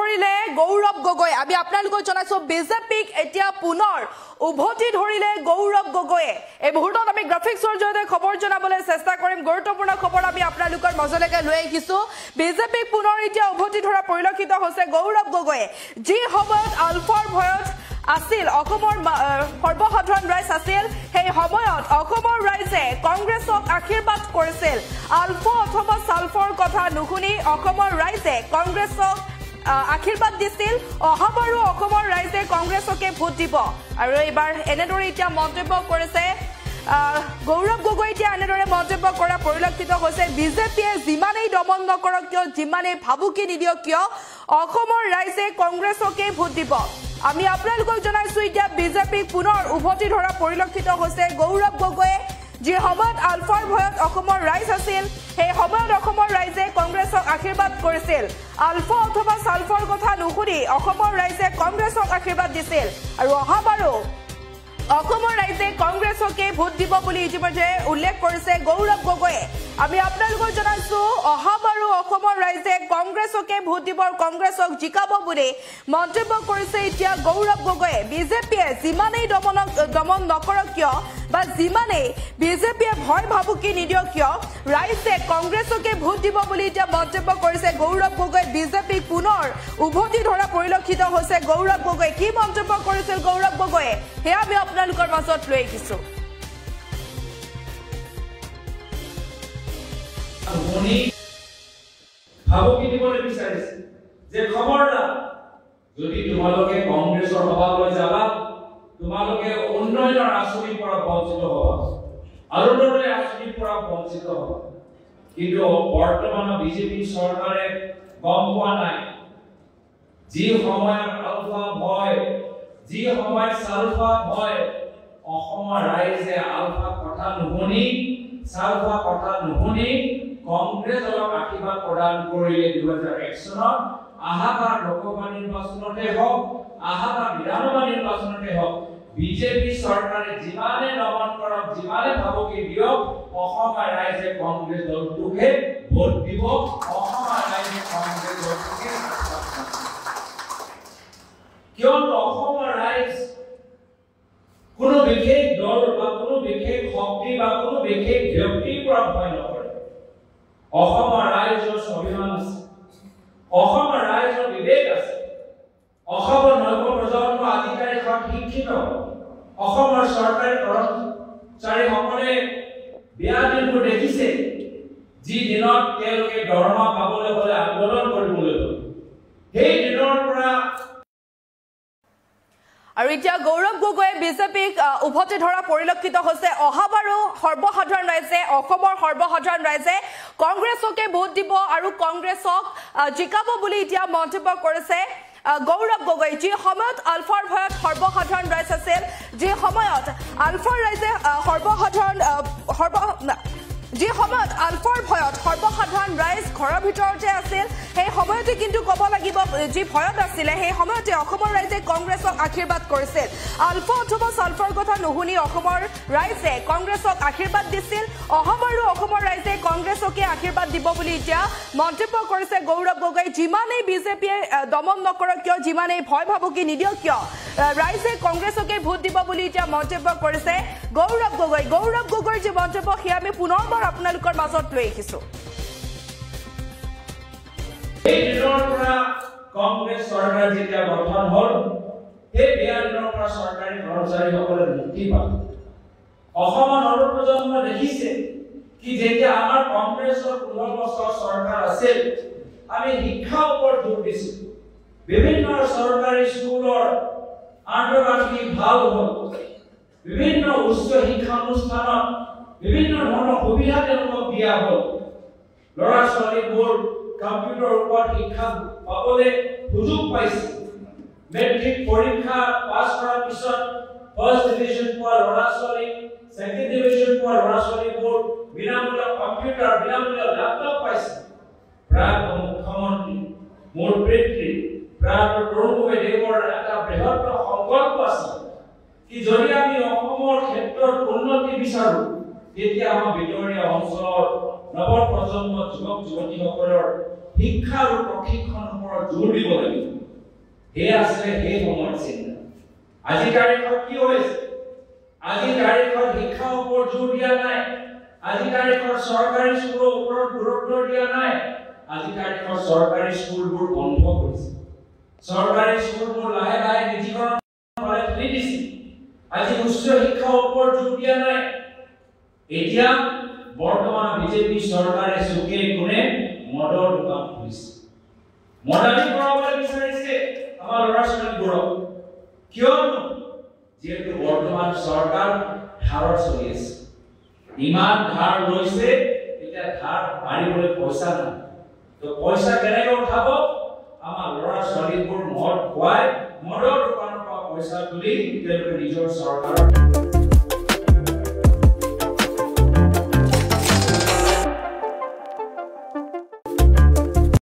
ধৰিলে গৌৰৱ গগৈ আমি আপোনালোকক জনাইছো বিজেপিক এতিয়া পুনৰ উভতি ধৰিলে গৌৰৱ গগৈয়ে এই মুহূৰ্তত আমি গ্ৰাফিক্সৰ জৰিয়তে খবৰ জনাবলৈ চেষ্টা কৰিম গুৰুত্বপূৰ্ণ খবৰ আমি আপোনালোকৰ মাজলৈকে লৈ আহিছো বিজেপিক পুনৰ এতিয়া উভতি ধৰা পৰিলক্ষিত হৈছে গৌৰৱ গগৈয়ে যি সময়ত আলফাৰ ভয়ত আছিল অসমৰ সৰ্বসাধাৰণ ৰাইজ আছিল সেই সময়ত অসমৰ ৰাইজে কংগ্ৰেছক আশীৰ্বাদ কৰিছিল আলফা অথবা সালফৰ কথা নুশুনি অসমৰ ৰাইজে কংগ্ৰেছক আশীৰ্বাদ দিছিল অহাবাৰো অসমৰ ৰাইজে কংগ্ৰেছকে ভোট দিব আৰু এইবাৰ এনেদৰে এতিয়া মন্তব্য কৰিছে গৌৰৱ গগৈ এতিয়া এনেদৰে মন্তব্য কৰা পৰিলক্ষিত হৈছে বিজেপিয়ে যিমানেই দমন নকৰক কিয় যিমানেই ভাবুকি নিদিয়ক কিয় অসমৰ ৰাইজে কংগ্ৰেছকে ভোট দিব আমি আপোনালোকক জনাইছো এতিয়া বিজেপি পুনৰ উভতি ধৰা পৰিলক্ষিত হৈছে গৌৰৱ গগৈয়ে যি সময়ত আলফাৰ ভয়ত অসমৰ ৰাইজ আছিল সেই সময়ত অসমৰ ৰাইজে কংগ্ৰেছক আশীৰ্বাদ কৰিছিল আলফা অথবা সালফৰ কথা নুশুনি অসমৰ ৰাইজে কংগ্ৰেছক আশীৰ্বাদ দিছিল আৰু অহাবাৰো অসমৰ ৰাইজে কংগ্ৰেছকে ভোট দিব বুলি ইতিমধ্যে উল্লেখ কৰিছে গৌৰৱ গগৈয়ে আমি আপোনালোকক জনাইছো অহাবাৰো অসমৰ ৰাইজে কংগ্ৰেছকে ভোট দিব কংগ্ৰেছক জিকাব বুলি মন্তব্য কৰিছে এতিয়া গৌৰৱ গগৈয়ে বিজেপিয়ে যিমানেই দমন নকৰক কিয় বা যিমানেই বিজেপিয়ে ভয় ভাবুকি নিদিয়ক কিয় ৰাইজে কংগ্ৰেছকে ভোট দিব বুলি এতিয়া মন্তব্য কৰিছে গৌৰৱ গগৈ বিজেপিক পুনৰ উভতি ধৰা পৰিলক্ষিত হৈছে গৌৰৱ গগৈ কি মন্তব্য কৰিছিল গৌৰৱ গগৈয়ে সেয়া আমি আপোনালোকৰ মাজত লৈ আহিছো ভাবুকি দিবলৈ বিচাৰিছে যে খবৰদাৰ যদি তোমালোকে কংগ্ৰেছৰ সভালৈ যাবা তোমালোকে উন্নয়নৰ আঁচনিৰ পৰা বঞ্চিত হবা অৰুণোদয় আঁচনিৰ পৰা বঞ্চিত হবা কিন্তু বৰ্তমান বিজেপি চৰকাৰে গম পোৱা নাই যি সময়ত আলফা ভয় যি সময়ত সালফা ভয় অসমৰ ৰাইজে আলফা কথা নুশুনি সালফা কথা নুশুনি কংগ্ৰেছক আশীৰ্বাদ প্ৰদান কৰিলে 2001 চনত আহাবাৰ লোকসভা নিৰ্বাচনতে হওক আহাবাৰ বিধানসভা নিৰ্বাচনতে হওক বিজেপি চৰকাৰে যিমানে দমন কৰক যিমানে ভাবুকি দিয়ক অসমৰ ৰাইজে কংগ্ৰেছ দলটোকে ভোট দিব অসমৰ ৰাইজে কংগ্ৰেছ দলটোকে কিয়নো অসমৰ ৰাইজ কোনো বিশেষ দল বা কোনো বিশেষ শক্তি বা কোনো বিশেষ ব্যক্তিৰ পৰা ভয় নকৰে অসমৰ ৰাইজৰ স্বাভিমান আছে অসমৰ ৰাইজৰ বিবেক আছে অসমৰ নৱপ্ৰজন্ম আধিকাৰিক শিক্ষিত অসমৰ চৰকাৰী কৰ্মচাৰীসকলে বেয়া দিনবোৰ দেখিছে যি দিনত তেওঁলোকে দৰমহা পাবলৈ হলে আন্দোলন কৰিবলৈ হল সেই দিনৰ পৰা আৰু এতিয়া গৌৰৱ গগৈয়ে বিজেপিক উভতি ধৰা পৰিলক্ষিত হৈছে অহাবাৰো সৰ্বসাধাৰণ ৰাইজে অসমৰ সৰ্বসাধাৰণ ৰাইজে কংগ্ৰেছকে ভোট দিব আৰু কংগ্ৰেছক জিকাব বুলি এতিয়া মন্তব্য কৰিছে গৌৰৱ গগৈ যি সময়ত আলফাৰ ভয়ত সৰ্বসাধাৰণ ৰাইজ আছিল যি সময়ত আলফাৰ ৰাইজে যি সময়ত আলফাৰ ভয়ত সৰ্বসাধাৰণ ৰাইজ ঘৰৰ ভিতৰতে আছিল সেই সময়তে কিন্তু ক'ব লাগিব যি ভয়ত আছিলে সেই সময়তে অসমৰ ৰাইজে কংগ্ৰেছক আশীৰ্বাদ কৰিছিল আলফা অথবা সালফৰ কথা নুশুনি অসমৰ ৰাইজে কংগ্ৰেছক আশীৰ্বাদ দিছিল অহাবাৰো অসমৰ ৰাইজে কংগ্ৰেছকে আশীৰ্বাদ দিব বুলি এতিয়া মন্তব্য কৰিছে গৌৰৱ গগৈ যিমানেই বিজেপিয়ে দমন নকৰক কিয় যিমানেই ভয় ভাবুকি নিদিয়ক কিয় ৰাইজে কংগ্ৰেছকে ভোট দিব বুলি এতিয়া মন্তব্য কৰিছে গৌৰৱ গগৈৰ যি মন্তব্য সেয়া আমি পুনৰবাৰ আপোনালোকৰ মাজত লৈ আহিছো এই দিনৰ পৰা কংগ্ৰেছ চৰকাৰ যেতিয়া গঠন হল এই বেয়া দিনৰ পৰা চৰকাৰী কৰ্মচাৰীসকলে মুক্তি পালে অসমৰ নৱপ্ৰজন্ম দেখিছে কি যেতিয়া আমাৰ কংগ্ৰেছৰ 15 বছৰ চৰকাৰ আছিল আমি শিক্ষাৰ ওপৰত জোৰ দিছিলো বিভিন্ন চৰকাৰী স্কুলৰ আন্তঃগাঁথনি ভাল হ'ল বিভিন্ন উচ্চ শিক্ষা অনুষ্ঠানত বিভিন্ন ধৰণৰ সুবিধা তেওঁলোকক দিয়া হ'ল ল'ৰা ছোৱালীবোৰ কম্পিউটাৰ ওপৰত শিক্ষা পাবলৈ সুযোগ পাইছে মেট্ৰিক পৰীক্ষা পাছ কৰাৰ পিছত ফাৰ্ষ্ট ডিভিজন পোৱা ল'ৰা ছোৱালী সেকেন্ড ডিভিজন পোৱা ল'ৰা ছোৱালীবোৰ বিনামূলীয়া কম্পিউটাৰ বিনামূলীয়া লেপটপ পাইছে প্ৰায় মুখ্যমন্ত্ৰী মোৰ পিতৃ প্ৰায় তৰুণ গগৈদেৱৰ এটা বৃহৎ সংকল্প আছে কি যদি আমি অসমৰ ক্ষেত্ৰত উন্নতি বিচাৰো তেতিয়া আমাৰ ভিতৰীয়া অঞ্চলৰ নৱপ্ৰজন্ম যুৱক যুৱতীসকলৰ শিক্ষা আৰু প্ৰশিক্ষণৰ ওপৰত জোৰ দিব লাগিব এই আছে এই সময়ৰ চিন্তা আজি তাৰিখত কি হৈছে আজি তাৰিখত শিক্ষাৰ ওপৰত জোৰ দিয়া নাই আজি তাৰিখত চৰকাৰী স্কুলৰ ওপৰত গুৰুত্ব দিয়া নাই আজি তাৰিখত চৰকাৰী স্কুলবোৰ বন্ধ কৰিছে চৰকাৰী স্কুলবোৰ লাহে লাহে নিজীকৰণ কৰে ঠেলি দিছে আজি উচ্চ শিক্ষাৰ ওপৰত জোৰ দিয়া নাই এতিয়া বৰ্তমান বিজেপি চৰকাৰে চুকে কোণে মদৰ দোকান খুলিছে মদানি কৰাবলৈ বিচাৰিছে আমাৰ ল'ৰা ছোৱালীবোৰক কিয়নো যেহেতু বৰ্তমান চৰকাৰ ধাৰত চলি আছে ইমান ধাৰ লৈছে এতিয়া ধাৰ মাৰিবলৈ পইচা নাই তো পইচা কেনেকৈ উঠাব আমাৰ ল'ৰা ছোৱালীবোৰ মদ খুৱাই মদৰ দোকানৰ পৰা পইচা তুলি তেওঁলোকে নিজৰ চৰকাৰৰ